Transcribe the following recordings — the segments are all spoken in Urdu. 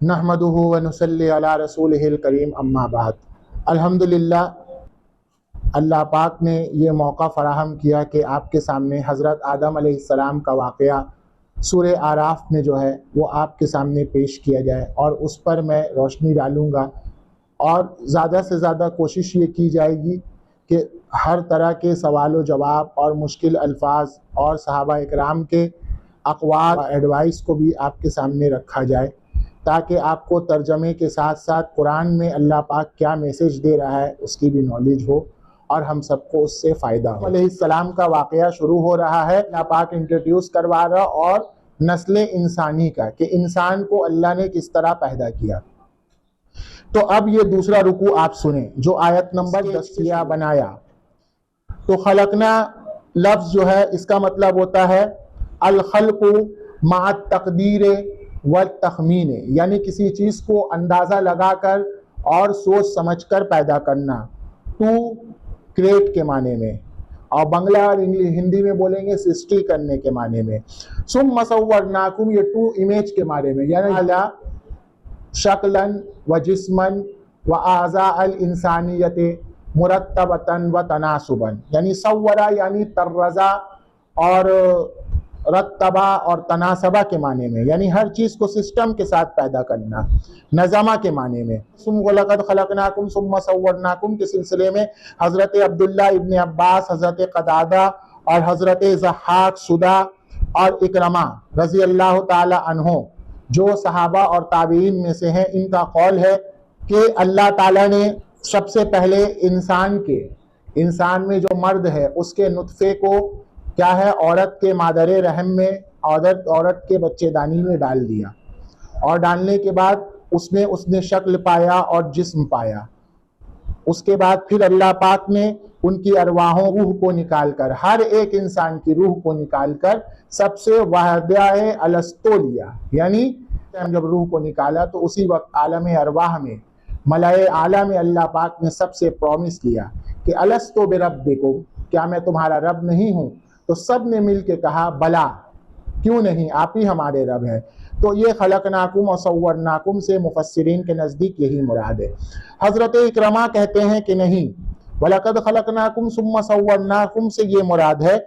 نحمدہ ونصلی علی رسولہ الکریم اما بعد۔ الحمدللہ اللہ پاک نے یہ موقع فراہم کیا کہ آپ کے سامنے حضرت آدم علیہ السلام کا واقعہ سورہ اعراف میں جو ہے وہ آپ کے سامنے پیش کیا جائے، اور اس پر میں روشنی ڈالوں گا، اور زیادہ سے زیادہ کوشش یہ کی جائے گی کہ ہر طرح کے سوال و جواب اور مشکل الفاظ اور صحابہ اکرام کے اقوال اور ایڈوائس کو بھی آپ کے سامنے رکھا جائے، تاکہ آپ کو ترجمے کے ساتھ ساتھ قرآن میں اللہ پاک کیا میسج دے رہا ہے اس کی بھی نالج ہو، اور ہم سب کو اس سے فائدہ ہو۔ علیہ السلام کا واقعہ شروع ہو رہا ہے، اللہ پاک انٹروڈیوس کروا رہا اور نسل انسانی کا، کہ انسان کو اللہ نے کس طرح پیدا کیا۔ تو اب یہ دوسرا رکوع آپ سنیں جو آیت نمبر 10 کیا بنایا۔ تو خلقنا لفظ جو ہے اس کا مطلب ہوتا ہے الخلق مع التقدیر والتخمین، یعنی کسی چیز کو اندازہ لگا کر اور سوچ سمجھ کر پیدا کرنا، ٹو کریٹ کے معنی میں، اور بنگلہ اور ہندی میں بولیں گے سسٹی کرنے کے معنی میں۔ ثم صورناکم، یہ ٹو امیج کے معنی میں، یعنی اعلیٰ شکلاً و جسماً و اعضاء الانسانیت مرتبتاً و تناسباً، یعنی صورہ یعنی طرزہ، اور رتبہ اور تناسبہ کے معنی میں، یعنی ہر چیز کو سسٹم کے ساتھ پیدا کرنا، نظمہ کے معنی میں۔ ثم وَلَقَدْ خَلَقْنَاكُمْ ثُمَّ صَوَّرْنَاكُمْ کے سلسلے میں حضرت عبداللہ ابن عباس، حضرت قتادہ اور حضرت ضحاک سدہ اور اکرمہ رضی اللہ تعالی عنہ جو صحابہ اور تابعین میں سے ہیں، ان کا قول ہے کہ اللہ تعالیٰ نے سب سے پہلے انسان میں جو مرد ہے اس کے نطفے کو کیا ہے عورت کے مادر رحم میں، عورت کے بچے دانی میں ڈال دیا، اور ڈالنے کے بعد اس نے شکل پایا اور جسم پایا۔ اس کے بعد پھر اللہ پاک نے ان کی ارواحوں روح کو نکال کر، ہر ایک انسان کی روح کو نکال کر سب سے وحدہ الستو لیا، یعنی جب روح کو نکالا تو اسی وقت عالم ارواح میں، ملائے اعلیٰ میں اللہ پاک نے سب سے پرومس لیا کہ الستو بربکم، کیا میں تمہارا رب نہیں ہوں؟ تو سب نے مل کے کہا بلا، کیوں نہیں، آپ ہی ہمارے رب ہیں۔ تو یہ خلقناکم و صورناکم سے مفسرین کے نزدیک یہی مراد ہے۔ حضرت اکرمہ کہتے ہیں کہ نہیں، وَلَقَدْ خَلَقْنَاكُمْ ثُمَّ صَوَّرْنَاكُمْ سے یہ مراد ہے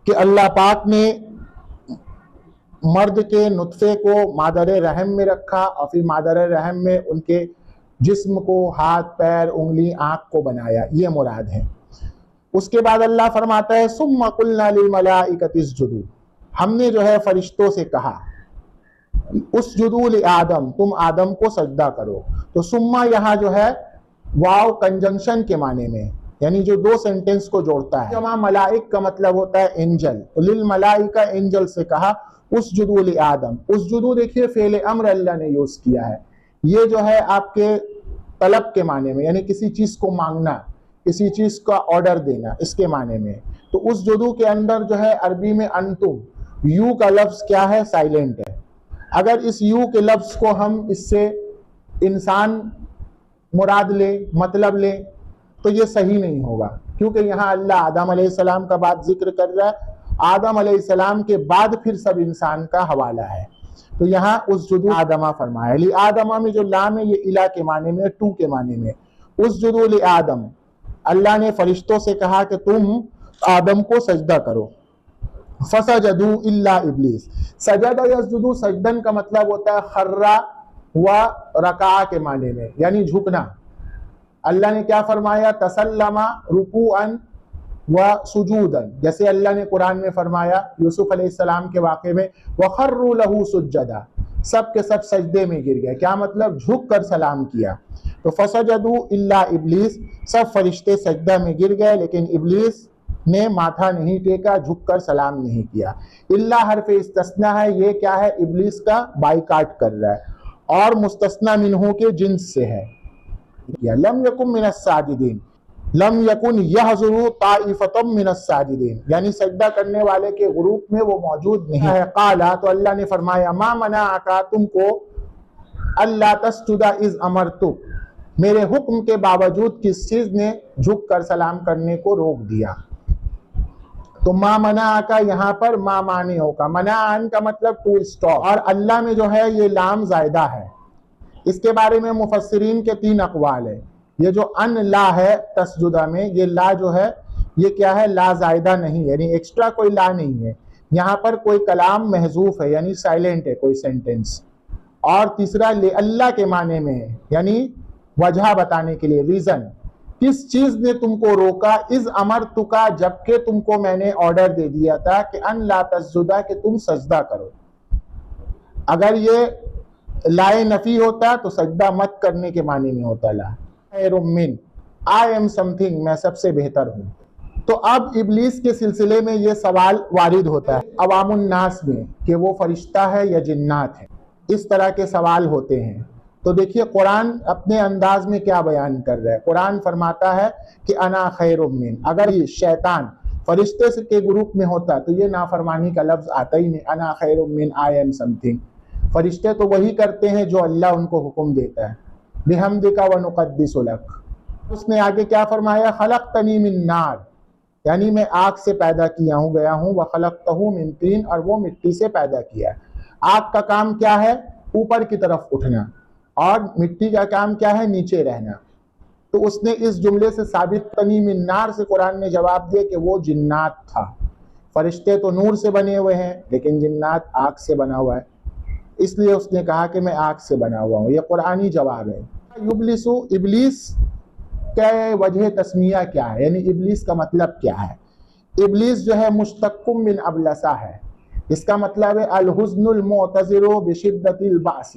کہ اللہ پاک نے مرد کے نطفے کو مادر رحم میں رکھا، اور پھر مادر رحم میں ان کے جسم کو، ہاتھ، پیر، انگلی، آنکھ کو بنایا، یہ مراد ہے۔ اس کے بعد اللہ فرماتا ہے ثُمَّ قُلْنَا لِلْمَلَائِكَةِ اسْجُدُوا، ہم نے جو ہے فرشتوں سے کہا اسجدوا لآدم، تم آدم کو سجدہ کرو۔ تو ثم یہاں جو ہے واو کنجنکشن کے معنی میں، یعنی جو دو سینٹنس کو جوڑتا ہے۔ جمع ملائک کا مطلب ہوتا ہے اینجل، تو للملائکہ اینجل سے کہا اسجدوا لآدم۔ اسجدوا دیکھیے فعل امر اللہ نے یوز کیا ہے، یہ جو ہے آپ کے طلب کے معنی میں، یعنی کسی چیز کو مانگنا، کسی چیز کا آرڈر دینا، اس کے معنی میں۔ تو اسجدوا کے اندر جو ہے عربی میں انتم، یو کا لفظ کیا ہے، سائلنٹ ہے۔ اگر اس یو کے لفظ کو ہم اس سے انسان مراد لیں، مطلب لیں، تو یہ صحیح نہیں ہوگا، کیونکہ یہاں اللہ آدم علیہ السلام کا بات ذکر کر رہا ہے، آدم علیہ السلام کے بعد پھر سب انسان کا حوالہ ہے۔ تو یہاں اسجدوا آدمہ فرمایا، آدمہ میں جو لام ہے یہ الہ کے معنی میں، ٹو کے معنی میں۔ اسجدوا لآدم، اللہ نے فرشتوں سے کہا کہ تم آدم کو سجدہ کرو۔ فسجدوا الا ابلیس، سجدہ یسجدوا سجدن کا مطلب ہوتا ہے خرّا و رکع کے معنی میں، یعنی جھکنا۔ اللہ نے کیا فرمایا، تسلم رکوعا و سجودا، جیسے اللہ نے قرآن میں فرمایا یوسف علیہ السلام کے واقعے میں وخروا له سجدا، سب کے سب سجدے میں گر گئے، کیا مطلب، جھک کر سلام کیا۔ تو فسجدوا الا ابلیس، سب فرشتے سجدہ میں گر گئے، لیکن ابلیس نے ماتھا نہیں ٹیکا، جھک کر سلام نہیں کیا۔ اللہ حرف استثناء ہے، یہ کیا ہے، ابلیس کا بائیکاٹ کر رہا ہے، اور مستثنی منہ کے جنس سے ہے۔ لم یکن من الساجدین، لم یکن یحضر طائفۃ من الساجدین، یعنی سجدہ کرنے والے کے گروپ میں وہ موجود نہیں ہے۔ قالا، تو اللہ نے فرمایا ما منعک، تم کو اللہ تسجد اذ امرتک، میرے حکم کے باوجود کس چیز نے جھک کر سلام کرنے کو روک دیا۔ تو ما منع کا یہاں پر ما مانع کا، منع ان کا مطلب ٹو اسٹاپ، اور اللہ میں جو ہے یہ لام زائدہ ہے۔ اس کے بارے میں مفسرین کے 3 اقوال ہے۔ یہ جو ان لا ہے تسجدہ میں، یہ لا جو ہے یہ کیا ہے؟ لا زائدہ نہیں، یعنی ایکسٹرا کوئی لا نہیں ہے، یہاں پر کوئی کلام محذوف ہے، یعنی سائلنٹ ہے کوئی سینٹنس۔ اور تیسرا اللہ کے معنی میں ہے، یعنی وجہ بتانے کے لیے، ریزن، کس چیز نے تم کو روکا؟ اذ امرتکا، جبکہ تم کو میں نے آرڈر دے دیا تھا کہ ان لا تسجدہ، کہ تم سجدہ کرو۔ اگر یہ لائے نفی ہوتا تو سجدہ مت کرنے کے معنی میں ہوتا، لا خیر من، I am something، میں سب سے بہتر ہوں۔ تو اب ابلیس کے سلسلے میں یہ سوال وارد ہوتا ہے عوام الناس میں کہ وہ فرشتہ ہے یا جنات ہے، اس طرح کے سوال ہوتے ہیں۔ تو دیکھیے قرآن اپنے انداز میں کیا بیان کر رہا ہے۔ قرآن فرماتا ہے کہ انا خیر من، اگر یہ شیطان فرشتے کے گروپ میں ہوتا تو یہ نافرمانی کا لفظ آتا ہی نہیں، انا خیر من I am something۔ فرشتے تو وہی کرتے ہیں جو اللہ ان کو حکم دیتا ہے، بحمدک ونقدس لک۔ اس نے آگے کیا فرمایا؟ خلقتنی من نار، یعنی میں آگ سے پیدا کیا ہوں گیا ہوں، وخلقتہ من طین، اور وہ مٹی سے پیدا کیا۔ آگ کا کام کیا ہے؟ اوپر کی طرف اٹھنا، اور مٹی کا کام کیا ہے؟ نیچے رہنا۔ تو اس نے اس جملے سے ثابت تنی من نار سے قرآن نے جواب دیا کہ وہ جنات تھا۔ فرشتے تو نور سے بنے ہوئے ہیں لیکن جنات آگ سے بنا ہوا ہے، اس لیے اس نے کہا کہ میں آگ سے بنا ہوا ہوں۔ یہ قرآنی جواب ہے۔ یبلسو، ابلیس کیا وجہ تسمیہ کیا ہے، یعنی ابلیس کا مطلب کیا ہے؟ ابلیس جو ہے مشتق من ابلسہ ہے، اس کا مطلب ہے الحزن المعتذر بشدت البأس،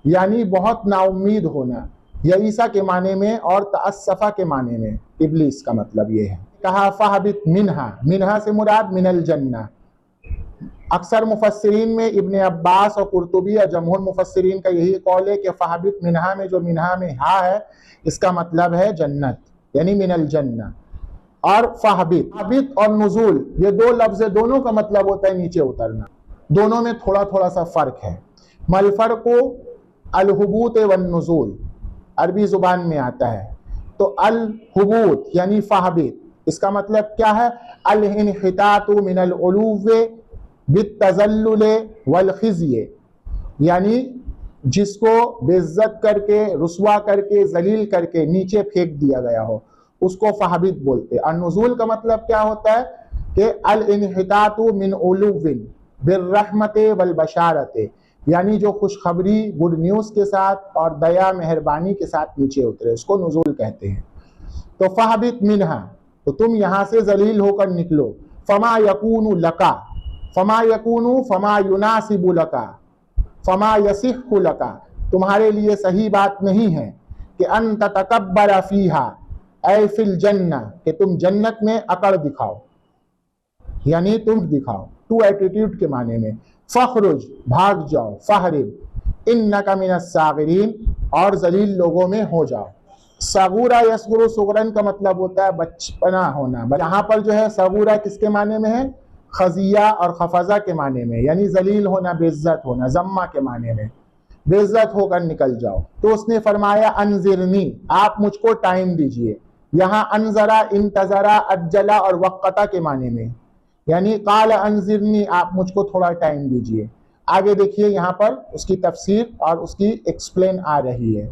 یعنی بہت نا امید ہونا، یئیسا کے معنی میں اور تأسفہ کے معنی میں ابلیس کا مطلب یہ ہے۔ کہا فہبت منہا، منہا سے مراد من الجنہ۔ اکثر مفسرین میں ابن عباس اور قرطبی اور جمہور مفسرین کا یہی قول ہے کہ فہبت منہا میں جو منہا میں ہا ہے اس کا مطلب ہے جنت، یعنی من الجنہ۔ اور فہبت اور نزول، یہ 2 لفظ، دونوں کا مطلب ہوتا ہے نیچے اترنا، دونوں میں تھوڑا تھوڑا سا فرق ہے۔ مل فرق الحبوط والنزول، عربی زبان میں آتا ہے۔ تو الحبوط یعنی فہبت، اس کا مطلب کیا ہے؟ الانحطاط من العلو بالتذلل والخزي، یعنی جس کو بے عزت کر کے، رسوا کر کے، ذلیل کر کے نیچے پھینک دیا گیا ہو، اس کو فہبت بولتے۔ اور نزول کا مطلب کیا ہوتا ہے کہ الانحطاط من علو بالرحمت والبشارت، یعنی جو خوشخبری، گڈ نیوز کے ساتھ اور دیا مہربانی کے ساتھ نیچے اترے، اس کو نزول کہتے ہیں۔ تو فہبت منہا، تو تم یہاں سے ذلیل ہو کر نکلو۔ فما یکون لکا، فما یکون فما یناسب لکا، فما یصح لکا، تمہارے لیے صحیح بات نہیں ہے کہ ان تتکبر فیہا، اے فی الجنہ، کہ تم جنت میں اکڑ دکھاؤ، یعنی تم دکھاؤ، ٹو ایٹیٹیوڈ کے معنی میں۔ فخرج، بھاگ جاؤ، فہرب انک من الصاغرین، اور ذلیل لوگوں میں ہو جاؤ۔ صغورا یصغر، صغرن کا مطلب ہوتا ہے بچپنا ہونا۔ یہاں پر جو ہے صغورا کس کے معنی میں ہے؟ خزیہ اور خفضہ کے معنی میں، یعنی ذلیل ہونا، بے عزت ہونا، ذمہ کے معنی میں، بے عزت ہو کر نکل جاؤ۔ تو اس نے فرمایا انذرنی، آپ مجھ کو ٹائم دیجئے۔ یہاں انذرا، انتظرا، اجلا اور وقتا کے معنی میں، یعنی قال انذرنی، آپ مجھ کو تھوڑا ٹائم دیجئے۔ آگے دیکھیے یہاں پر اس کی تفسیر اور اس کی ایکسپلین آ رہی ہے۔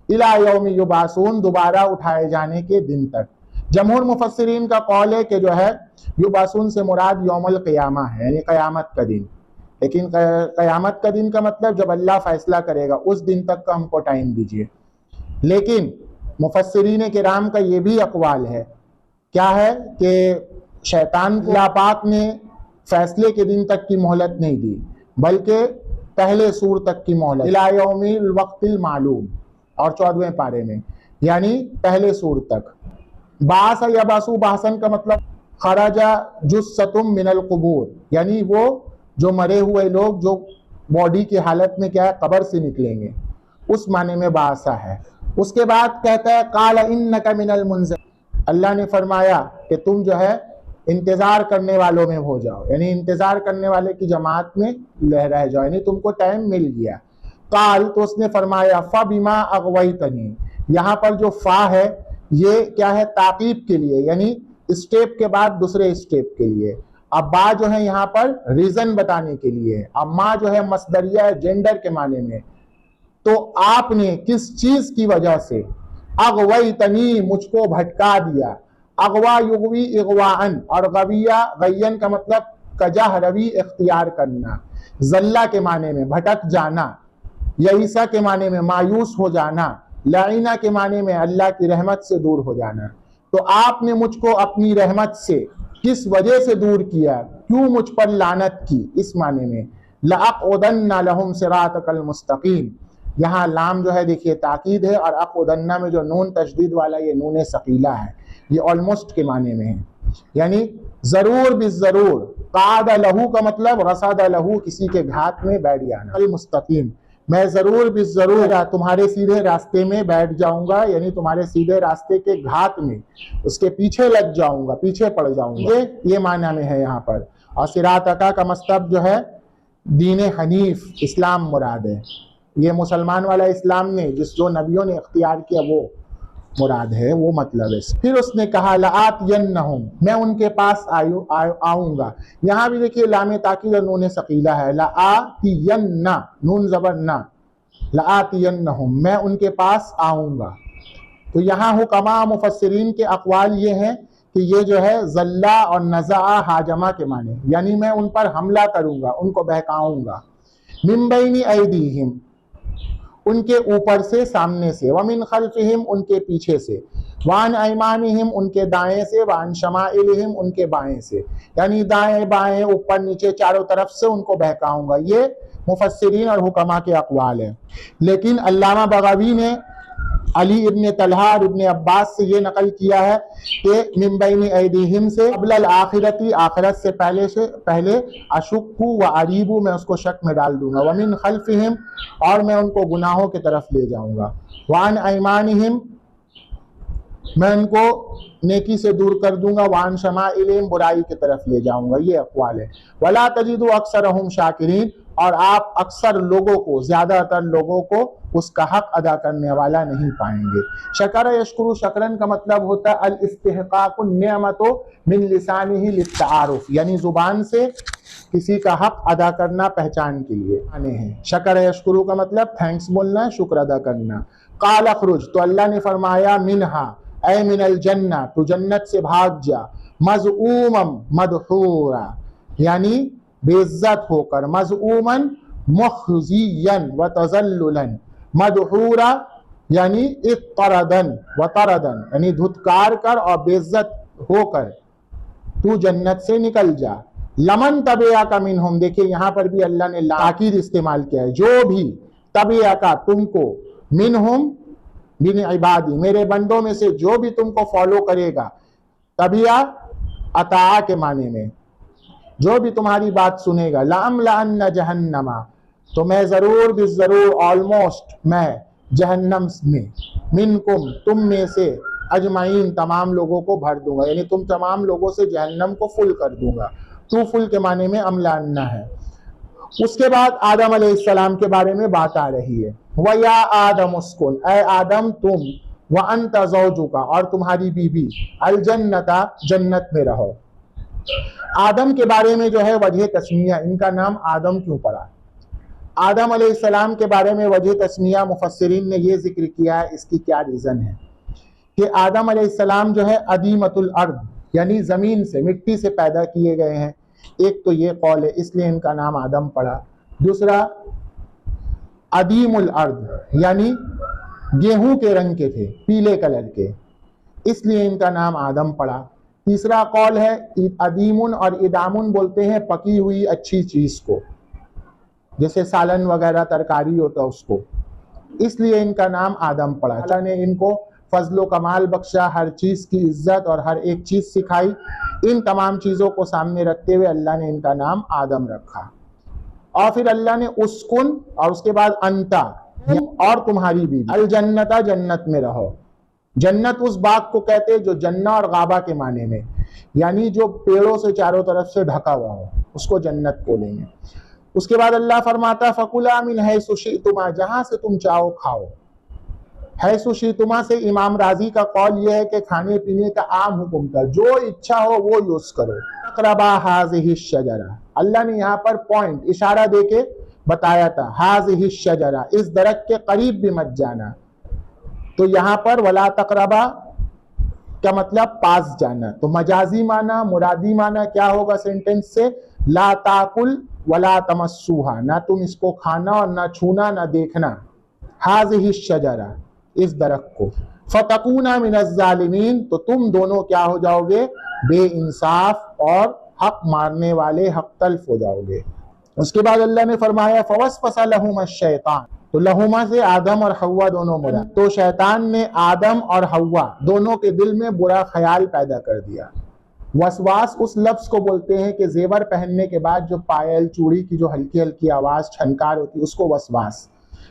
الی یوم یبعثون، دوبارہ اٹھائے جانے کے دن تک۔ جمہور مفسرین کا قول ہے کہ جو ہے یبعثون سے مراد یوم القیامہ ہے، یعنی قیامت کا دن، لیکن قیامت کا دن کا مطلب جب اللہ فیصلہ کرے گا، اس دن تک کا ہم کو ٹائم دیجئے۔ لیکن مفسرین کرام کا یہ بھی اقوال ہے، کیا ہے کہ شیطان کو اللہ پاک نے فیصلے کے دن تک کی مہلت نہیں دی، بلکہ پہلے سور تک کی مہلت، الی یوم الوقت المعلوم، اور 14ویں پارے میں، یعنی پہلے سور تک۔ بعث یبعث، بحثن کا مطلب خرج جثۃ من القبور، یعنی وہ جو مرے ہوئے لوگ جو باڈی کی حالت میں کیا ہے قبر سے نکلیں گے، اس معنی میں بعثہ ہے۔ اس کے بعد کہتا ہے قال انک من المنذر، اللہ نے فرمایا کہ تم جو ہے انتظار کرنے والوں میں ہو جاؤ، یعنی انتظار کرنے والے کی جماعت میں رہ جاؤ، یعنی تم کو ٹائم مل گیا۔ قال، تو اس نے فرمایا فبما اغویتنی، یہاں پر جو فا ہے یہ کیا ہے؟ تعقیب کے لیے، یعنی اسٹیپ کے بعد دوسرے اسٹیپ کے لیے. اب با جو ہے یہاں پر ریزن بتانے کے لیے. اب ما جو ہے مصدریہ ہے جینڈر کے معنی میں. تو آپ نے کس چیز کی وجہ سے اغویتنی مجھ کو بھٹکا دیا. اغوا یغوی اغواءن اور غویہ غین کا مطلب کجہ روی اختیار کرنا. زلہ کے معنی میں بھٹک جانا. یئیسا کے معنی میں مایوس ہو جانا. لعینہ کے معنی میں اللہ کی رحمت سے دور ہو جانا. تو آپ نے مجھ کو اپنی رحمت سے کس وجہ سے دور کیا, کیوں مجھ پر لعنت کی, اس معنی میں. لأقعدن لهم صراطک المستقیم. یہاں لام جو ہے دیکھیے تاکید ہے, اور اقعدن میں جو نون تشدید والا یہ نون ثقیلہ ہے, یہ آلموسٹ کے معنی میں ہے. یعنی ضرور بالضرور. قعد لہو کا مطلب رصد لہو کسی کے گھات میں بیٹھ جانا. المستقیم میں ضرور بالضرور تمہارے سیدھے راستے میں بیٹھ جاؤں گا, یعنی تمہارے سیدھے راستے کے گھات میں اس کے پیچھے لگ جاؤں گا, پیچھے پڑ جاؤں گا. یہ معنی میں ہے یہاں پر. اور صراطک کا مطلب جو ہے دین حنیف, اسلام مراد ہے. یہ مسلمان والا اسلام نے جو نبیوں نے اختیار کیا وہ مراد ہے, وہ مطلب ہے. پھر اس نے کہا لآتینہم, میں ان کے پاس آؤں گا. یہاں بھی دیکھیے لام تاکید اور نون ثقیلہ ہے. لآتین نون زبر نہ, لآتینہم میں ان کے پاس آؤں گا. تو یہاں حکما مفسرین کے اقوال یہ ہیں کہ یہ جو ہے زلہ اور نزع ہاجمہ کے معنی, یعنی میں ان پر حملہ کروں گا, ان کو بہکاؤں گا. من بین ایدیہم ان کے اوپر سے, سامنے سے. ومن خلفہم ان کے پیچھے سے. وعن ایمانہم ان کے دائیں سے. وعن شمائلہم ان کے بائیں سے. یعنی دائیں بائیں اوپر نیچے چاروں طرف سے ان کو بہکاؤں گا. یہ مفسرین اور حکما کے اقوال ہیں. لیکن علامہ بغوی نے علی ابن طلحہ اور ابن عباس سے یہ نقل کیا ہے کہ من بین ایدیہم سے قبل الآخرتی, آخرت سے پہلے اشکو و عریبو میں اس کو شک میں ڈال دوں گا. ومن خلفہم اور میں ان کو گناہوں کی طرف لے جاؤں گا. وعن ایمانہم میں ان کو نیکی سے دور کر دوں گا. وعن شمائلہم برائی کی طرف لے جاؤں گا. یہ اقوال ہے. ولا تجد اکثرہم شاکرین اور آپ اکثر لوگوں کو, زیادہ تر لوگوں کو اس کا حق ادا کرنے والا نہیں پائیں گے. شکر یشکر, شکرن کا مطلب ہوتا ہے الاستحقاق النعمت من لسانہ للتعارف, یعنی زبان سے کسی کا حق ادا کرنا پہچان کے لیے آنے ہیں. شکر یشکر کا مطلب تھینکس بولنا, شکر ادا کرنا. قال اخرج تو اللہ نے فرمایا منہا اے من الجنہ تو جنت سے بھاگ جا. مذعوما مدحورا یعنی بے عزت ہو کر. مذعوما مخزیا وتذللا. مدحورا یعنی اطردن وطردن یعنی دھتکار کر اور بے عزت ہو کر تو جنت سے نکل جا. لمن تبعک منہم, دیکھیں یہاں پر بھی اللہ نے تاکید استعمال کیا ہے. جو بھی تبعک تم کو, منہم من عبادی میرے بندوں میں سے جو بھی تم کو فالو کرے گا. تبعہ اطاع کے معنی میں, جو بھی تمہاری بات سنے گا. لَأَمْلَأَنَّ جَهَنَّمَ تو میں ضرور بالضرور آلموسٹ میں جہنم میں, منکم تم میں سے, اجمعین تمام لوگوں کو بھر دوں گا, یعنی تم تمام لوگوں سے جہنم کو فل کر دوں گا. تو فل کے معنی میں املاننا ہے. اس کے بعد آدم علیہ السلام کے بارے میں بات آ رہی ہے. وَيَا آدَمُ اسْكُنْ اے آدم تم, وَأَنْتَ زَوْجُكَ اور تمہاری بیوی, الْجَنَّةَ جنت میں رہو. آدم کے بارے میں جو ہے وجہ تسمیہ, ان کا نام آدم کیوں پڑا؟ آدم علیہ السلام کے بارے میں وجہ تسمیہ مفسرین نے یہ ذکر کیا ہے, اس کی کیا ریزن ہے کہ آدم علیہ السلام جو ہے ادیمۃ الارض یعنی زمین سے, مٹی سے پیدا کیے گئے ہیں. ایک تو یہ قول ہے, اس لیے ان کا نام آدم پڑا. دوسرا ادیم الارض یعنی گیہوں کے رنگ کے تھے, پیلے کلر کے, اس لیے ان کا نام آدم پڑا. تیسرا قول ہے ادیمن اور ادامن بولتے ہیں پکی ہوئی اچھی چیز کو, جیسے سالن وغیرہ ترکاری ہوتا اس کو, اس لیے ان کا نام آدم پڑا. اللہ نے ان کو فضل و کمال بخشا, ہر چیز کی عزت اور ہر ایک چیز سکھائی. ان تمام چیزوں کو سامنے رکھتے ہوئے اللہ نے ان کا نام آدم رکھا. اور پھر اللہ نے اسکن اور اس کے بعد انتا اور تمہاری بیوی, الجنتا جنت میں رہو. جنت اس باغ کو کہتے جو جنہ اور غابہ کے معنی میں, یعنی جو پیڑوں سے چاروں طرف سے ڈھکا ہوا ہو, اس کو جنت بولیں گے. اس کے بعد اللہ فرماتا فَكُلَا مِنْ حَيْثُ شِئْتُمَا جہاں سے تم چاہو کھاؤ. حیث شئتما سے امام راضی کا قول یہ ہے کہ کھانے پینے کا عام حکم تھا، جو اچھا ہو وہ یوز کرو۔ تقربا هذه الشجرہ، اللہ نے یہاں پر پوائنٹ اشارہ دے کے بتایا تھا، هذه الشجرہ، اس درخت کے قریب بھی مت جانا۔ تو یہاں پر ولا تقربا کا مطلب پاس جانا، تو مجازی معنی مرادی معنی کیا ہوگا سینٹنس سے؟ لا تاکل ولا تمسوها، نہ تم اس کو کھانا اور نہ چھونا نہ دیکھنا، هذه الشجرہ، اس درخت کو، فتکونا من الظالمین، تو تم دونوں کیا ہو جاؤ گے؟ بے انصاف اور حق مارنے والے، حق تلف ہو جاؤ گے۔ اس کے بعد اللہ نے فرمایا فوسوس لہما الشیطان، تو لہما سے آدم اور حوا دونوں مراد، تو شیطان نے آدم اور حوا دونوں کے دل میں برا خیال پیدا کر دیا۔ وسواس اس لفظ کو بولتے ہیں کہ زیور پہننے کے بعد جو پائل چوڑی کی جو ہلکی ہلکی آواز چھنکار ہوتی ہے اس کو وسواس،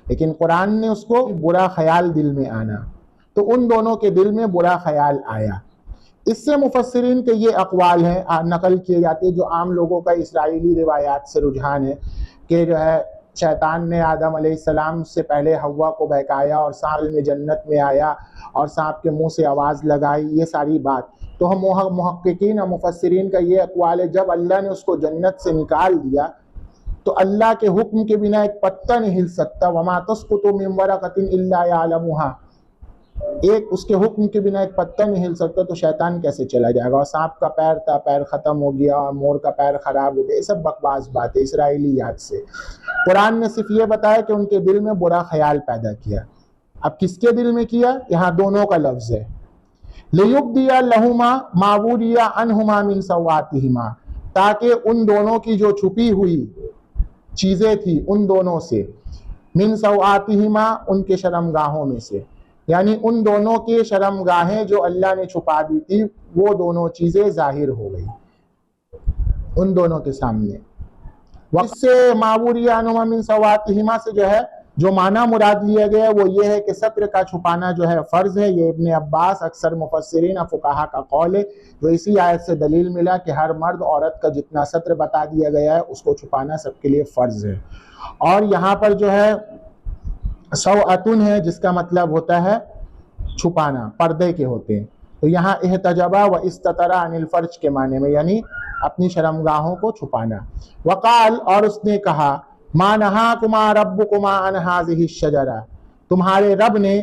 لیکن قرآن نے اس کو برا خیال دل میں آنا، تو ان دونوں کے دل میں برا خیال آیا۔ اس سے مفسرین کے یہ اقوال ہیں نقل کیے جاتے جو عام لوگوں کا اسرائیلی روایات سے رجحان ہے کہ جو ہے شیطان نے آدم علیہ السلام سے پہلے حوا کو بہکایا اور سانپ میں جنت میں آیا اور سانپ کے منہ سے آواز لگائی، یہ ساری بات۔ تو ہم محققین اور مفسرین کا یہ اقوال ہے جب اللہ نے اس کو جنت سے نکال دیا تو اللہ کے حکم کے بنا ایک پتا نہیں ہل سکتا، وما تسقط من ورقۃ الا یعلمها، ایک اس کے حکم کے بنا ایک پتا نہیں ہل سکتا، تو شیطان کیسے چلا جائے گا؟ اور سانپ کا پیر تھا، پیر ختم ہو گیا، اور مور کا پیر خراب ہو گیا، یہ سب بکواس بات ہے اسرائیلیات سے۔ قرآن نے صرف یہ بتایا کہ ان کے دل میں برا خیال پیدا کیا۔ اب کس کے دل میں کیا؟ یہاں دونوں کا لفظ ہے، لِيُبْدِيَ لَهُمَا مَا وُرِيَ عَنْهُمَا مِنْ سَوْآتِهِمَا، تاکہ ان دونوں کی جو چھپی ہوئی چیزیں تھی ان دونوں سے، من سوآتہما، ان کے شرمگاہوں میں سے، یعنی ان دونوں کے شرمگاہیں جو اللہ نے چھپا دی تھی وہ دونوں چیزیں ظاہر ہو گئی ان دونوں کے سامنے۔ وقت سے معوری عنہما من سوآتہما سے جو ہے جو معنی مراد لیا گیا ہے وہ یہ ہے کہ ستر کا چھپانا جو ہے فرض ہے، یہ ابن عباس اکثر مفسرین اور فقہا کا قول ہے، جو اسی آیت سے دلیل ملا کہ ہر مرد عورت کا جتنا ستر بتا دیا گیا ہے اس کو چھپانا سب کے لیے فرض ہے۔ اور یہاں پر جو ہے سوءتن ہے جس کا مطلب ہوتا ہے چھپانا، پردے کے ہوتے ہیں، تو یہاں احتجبا و استترا عن الفرج کے معنی میں، یعنی اپنی شرمگاہوں کو چھپانا۔ وقال، اور اس نے کہا، ما نہاکما ربکما عن ہذہ الشجرہ، تمہارے رب نے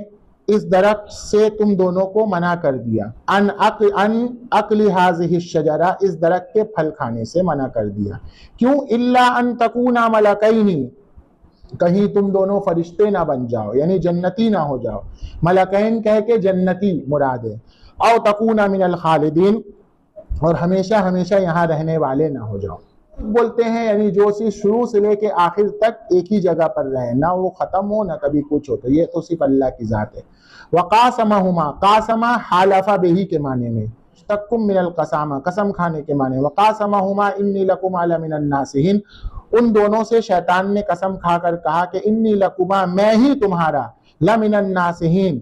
اس درخت سے تم دونوں کو منع کر دیا، ان اکل ہذہ الشجرہ، اس درخت کے پھل کھانے سے منع کر دیا، کیوں؟ الا ان تکونا ملکین، کہیں تم دونوں فرشتے نہ بن جاؤ، یعنی جنتی نہ ہو جاؤ، ملکین کہہ کے جنتی مراد ہے، او تکونا من الخالدین، اور ہمیشہ ہمیشہ یہاں رہنے والے نہ ہو جاؤ۔ بولتے ہیں یعنی جو چیز شروع سے لے کے آخر تک ایک ہی جگہ پر رہے، نہ وہ ختم ہو نہ کبھی کچھ ہو، تو یہ تو صرف اللہ کی ذات ہے۔ وقاسمہما، قاسمہ حالف بہی کے معنی میں، تکم من القسامہ، قسم کھانے کے معنی، وقاسمہما انی لکما لمن الناصحین، ان دونوں سے شیطان نے قسم کھا کر کہا کہ انی لکما، میں ہی تمہارا، لمن الناصحین،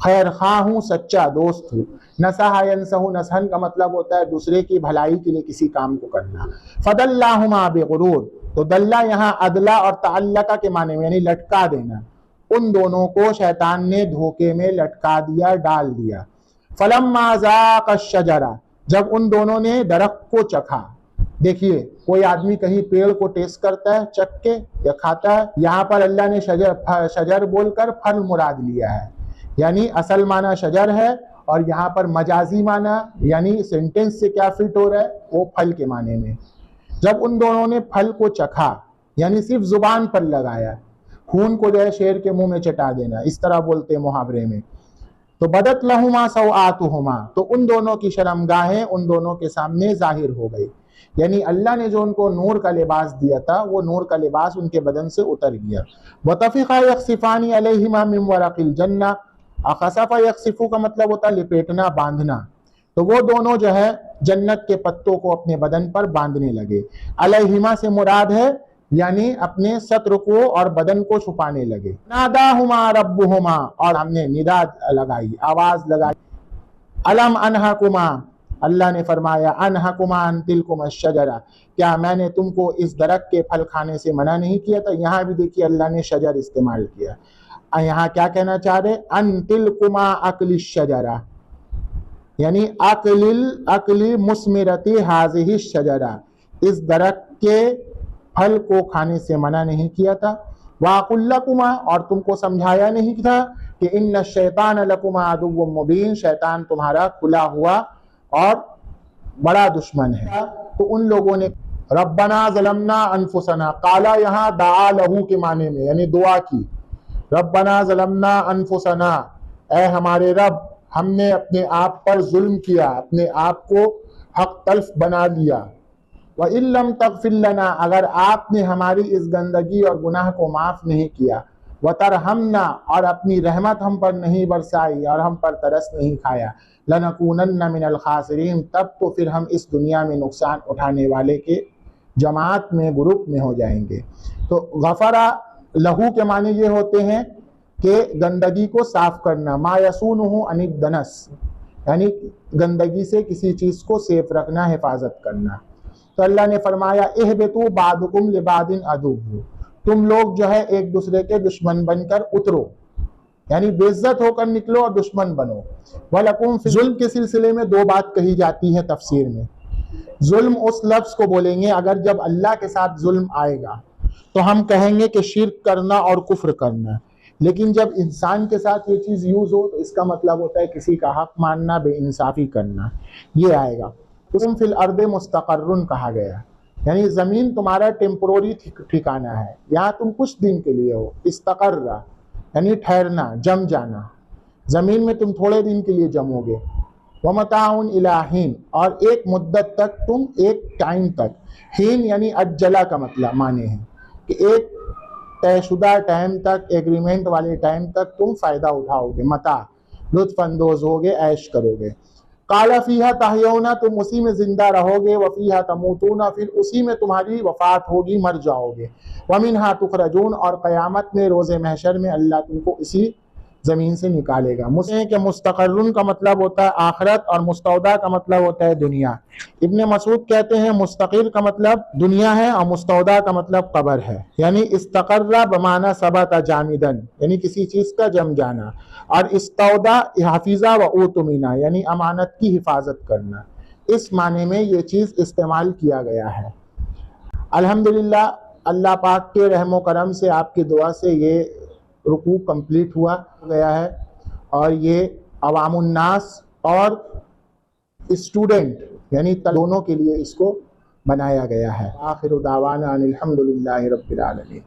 خیر خواہ ہوں، سچا دوست ہوں۔ نصح ینصح، نصحن کا مطلب ہوتا ہے دوسرے کی بھلائی کے لیے کسی کام کو کرنا۔ فدلاہما بغرور، تو دلہ یہاں عدلہ اور تعلقہ کے معنی میں، یعنی لٹکا دینا، ان دونوں کو شیطان نے دھوکے میں لٹکا دیا، ڈال دیا۔ فلما ذاق الشجرہ، جب ان دونوں نے درخت کو چکھا، دیکھیے کوئی آدمی کہیں پیڑ کو ٹیسٹ کرتا ہے چکھ کے یا کھاتا ہے، یہاں پر اللہ نے شجر بول کر پھل مراد لیا ہے، یعنی اصل معنی شجر ہے اور یہاں پر مجازی معنی یعنی سینٹنس سے کیا فٹ ہو رہا ہے وہ پھل کے معنی میں۔ جب ان دونوں نے پھل کو چکھا، یعنی صرف زبان پر لگایا، خون کو جو ہے شیر کے منہ میں چٹا دینا، اس طرح بولتے ہیں محاورے میں، تو بدت لہما سوآتہما، تو ان دونوں کی شرمگاہیں ان دونوں کے سامنے ظاہر ہو گئی، یعنی اللہ نے جو ان کو نور کا لباس دیا تھا وہ نور کا لباس ان کے بدن سے اتر گیا۔ وطفقا یخصفان علیہما من ورق الجنہ، خسف یخصف کا مطلب ہوتا ہے لپیٹنا، باندھنا، تو وہ دونوں جو ہے جنت کے پتوں کو اپنے بدن پر باندھنے لگے۔ علیہما سے مراد ہے یعنی اپنے ستر کو اور بدن کو چھپانے لگے۔ ناداہما ربہما، اور ہم نے ندا لگائی، آواز لگائی، الم انہاکما، اللہ نے فرمایا انہاکما ان تلکما الشجرہ، کیا میں نے تم کو اس درخت کے پھل کھانے سے منع نہیں کیا تھا؟ یہاں بھی دیکھیے اللہ نے شجر استعمال کیا۔ یہاں کیا کہنا چاہ رہے؟ ان تلکما اکل الشجرہ، یعنی اکل مثمرتی ہذہ الشجرہ، اس درخت کے پھل کو کھانے سے منع نہیں کیا تھا. وَأَقُلْ لَكُمَا، اور تم کو سمجھایا نہیں تھا کہ ان الشیطان لکما عدو مبین، شیطان تمہارا کھلا ہوا اور بڑا دشمن ہے. تو ان لوگوں نے ربنا ظلمنا انفسنا، قالا یہاں دعا لہو کے معنی میں، یعنی دعا کی. ربنا ظلمنا انفسنا، اے ہمارے رب ہم نے اپنے آپ پر ظلم کیا، اپنے آپ کو حق تلف بنا لیا. وَإِن لَّمْ تَغْفِرْ لَنَا، اگر آپ نے ہماری اس گندگی اور گناہ کو معاف نہیں کیا، وَتَرْحَمْنَا، اور اپنی رحمت ہم پر نہیں برسائی اور ہم پر ترس نہیں کھایا، لَنَكُونَنَّ مِنَ الْخَاسِرِينَ، تب تو پھر ہم اس دنیا میں نقصان اٹھانے والے کے جماعت میں، گروپ میں ہو جائیں گے. تو غفرہ لہو کے معنی یہ ہوتے ہیں کہ گندگی کو صاف کرنا، ما یصونہ عن الدنس، یعنی گندگی سے کسی چیز کو سیف رکھنا، حفاظت کرنا. تو اللہ نے فرمایا اہبطوا بعضکم لبعض عدو، تم لوگ جو ہے ایک دوسرے کے دشمن بن کر اترو، یعنی بے عزت ہو کر نکلو اور دشمن بنو. وَلَكُمْ فِي، ظلم کے سلسلے میں دو بات کہی جاتی ہے تفسیر میں. ظلم اس لفظ کو بولیں گے اگر جب اللہ کے ساتھ ظلم آئے گا تو ہم کہیں گے کہ شرک کرنا اور کفر کرنا، لیکن جب انسان کے ساتھ یہ چیز یوز ہو تو اس کا مطلب ہوتا ہے کسی کا حق ماننا، بے انصافی کرنا، یہ آئے گا. تم فی الارض مستقرن کہا گیا، یعنی زمین تمہارا ٹیمپروری ٹھکانہ ہے، یہاں تم کچھ دن کے لیے ہو. استقرہ یعنی ٹھہرنا، جم جانا، زمین میں تم تھوڑے دن کے لیے جمو گے. وَمَتَاعٌ إِلَىٰ حِينٍ، اور ایک مدت تک، تم ایک ٹائم تک. حین یعنی اجلا کا مطلب معنی ہے کہ ایک طے شدہ ٹائم تک، ایگریمنٹ والے ٹائم تک تم فائدہ اٹھاؤ گے، متاع، لطف اندوز ہوگے، عیش کرو گے. قَالَ فِيهَا تَحْيَوْنَ، تم اسی میں زندہ رہو گے. وَفِيهَا تَمُوتُونَ، پھر اسی میں تمہاری وفات ہوگی، مر جاؤ گے. وَمِنْهَا تُخْرَجُونَ، اور قیامت میں، روز محشر میں اللہ تم کو اسی زمین سے نکالے گا. کہ مستقرن کا مطلب ہوتا ہے آخرت اور مستودع کا مطلب ہوتا ہے دنیا. ابن مسعود کہتے ہیں مستقر کا مطلب دنیا ہے اور مستودع کا مطلب قبر ہے. یعنی استقر بمعنی ثبت جامدن، یعنی کسی چیز کا جم جانا، اور استودع حفیظہ و اوتمینہ، یعنی امانت کی حفاظت کرنا. اس معنی میں یہ چیز استعمال کیا گیا ہے. الحمدللہ اللہ پاک کے رحم و کرم سے، آپ کی دعا سے یہ رکوع کمپلیٹ ہوا گیا ہے، اور یہ عوام الناس اور اسٹوڈنٹ یعنی دونوں کے لیے اس کو بنایا گیا ہے. آخر دعوانا ان الحمدللہ رب العالمین.